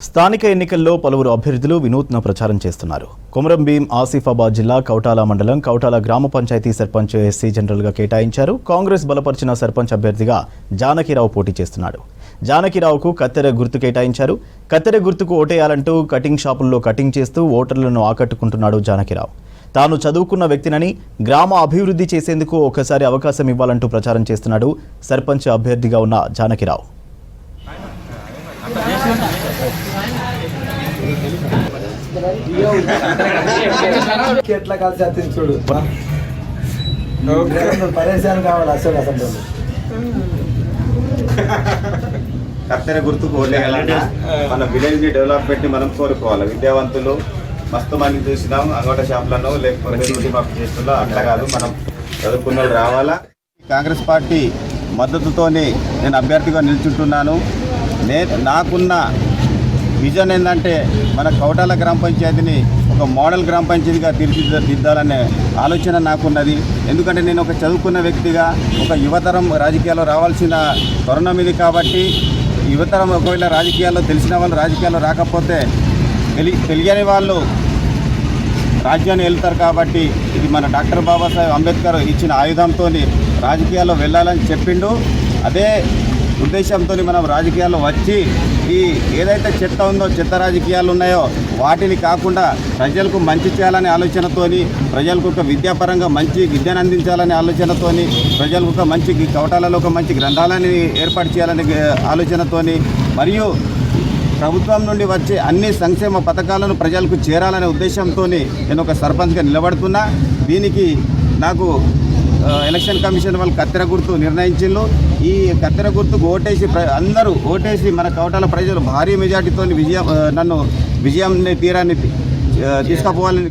స్థానిక ఎన్నికల్లో పలువురు అభ్యర్థులు వినూత్న ప్రచారం చేస్తున్నారు. కొమరం భీం ఆసిఫాబాద్ జిల్లా కౌటాల మండలం కౌటాల గ్రామ పంచాయతీ సర్పంచ్ ఎస్సీ జనరల్గా కేటాయించారు. కాంగ్రెస్ బలపరిచిన సర్పంచ్ అభ్యర్థిగా జానకిరావు పోటీ చేస్తున్నాడు. జానకిరావుకు కత్తెర గుర్తు కేటాయించారు. కత్తెర గుర్తుకు ఓటేయాలంటూ కటింగ్ షాపుల్లో కటింగ్ చేస్తూ ఓటర్లను ఆకట్టుకుంటున్నాడు జానకిరావు. తాను చదువుకున్న వ్యక్తినని, గ్రామ అభివృద్ధి చేసేందుకు ఒకసారి అవకాశం ఇవ్వాలంటూ ప్రచారం చేస్తున్నాడు సర్పంచ్ అభ్యర్థిగా ఉన్న జానకిరావు. ఎట్లా కలిసి అతిథి చూడు పరేషాన్ కావాలి అసలు కత్తెర గుర్తుకు ఓటేయాలన్నా మన విలేజ్ డెవలప్మెంట్ ని మనం కోరుకోవాలి. విద్యావంతులు మస్తు మంది చూసినాం, అంగోట షాపులను లేకపోతే మాకు చేస్తున్నా అట్లా కాదు, మనం చదువుకున్న రావాలా. కాంగ్రెస్ పార్టీ మద్దతుతోని నేను అభ్యర్థిగా నిల్చుంటున్నాను. నాకున్న విజన్ ఏంటంటే మన కౌటాల గ్రామ పంచాయతీని ఒక మోడల్ గ్రామ పంచాయతీగా తీర్చిదిద్దాలనే ఆలోచన నాకున్నది. ఎందుకంటే నేను ఒక చదువుకున్న వ్యక్తిగా ఒక యువతరం రాజకీయాల్లో రావాల్సిన తరుణం ఇది. కాబట్టి యువతరం ఒకవేళ రాజకీయాల్లో తెలిసిన వాళ్ళు రాజకీయాల్లో రాకపోతే తెలియని వాళ్ళు రాజ్యాన్ని వెళ్తారు. కాబట్టి ఇది మన డాక్టర్ బాబాసాహెబ్ అంబేద్కర్ ఇచ్చిన ఆయుధంతో రాజకీయాల్లో వెళ్ళాలని చెప్పిండు. అదే ఉద్దేశంతో మనం రాజకీయాల్లో వచ్చి ఈ ఏదైతే చెత్త ఉందో, చెత్త రాజకీయాలు ఉన్నాయో వాటిని కాకుండా ప్రజలకు మంచి చేయాలనే ఆలోచనతోని, ప్రజలకు ఒక విద్యాపరంగా మంచి విద్యను అందించాలనే ఆలోచనతోని, ప్రజలకు ఒక మంచి కవటాలలో ఒక మంచి గ్రంథాలని ఏర్పాటు చేయాలనే ఆలోచనతోని, మరియు ప్రభుత్వం నుండి వచ్చే అన్ని సంక్షేమ పథకాలను ప్రజలకు చేరాలనే ఉద్దేశంతో నేను ఒక సర్పంచ్గా నిలబడుతున్నా. దీనికి నాకు ఎలక్షన్ కమిషన్ వాళ్ళు కత్తెర గుర్తు నిర్ణయించిండ్రు. ఈ కత్తెర గుర్తుకు ఓటేసి అందరూ ఓటేసి మన కౌటాల ప్రజలు భారీ మెజార్టీతో నన్ను విజయం తీరాన్ని తీసుకుపోవాలని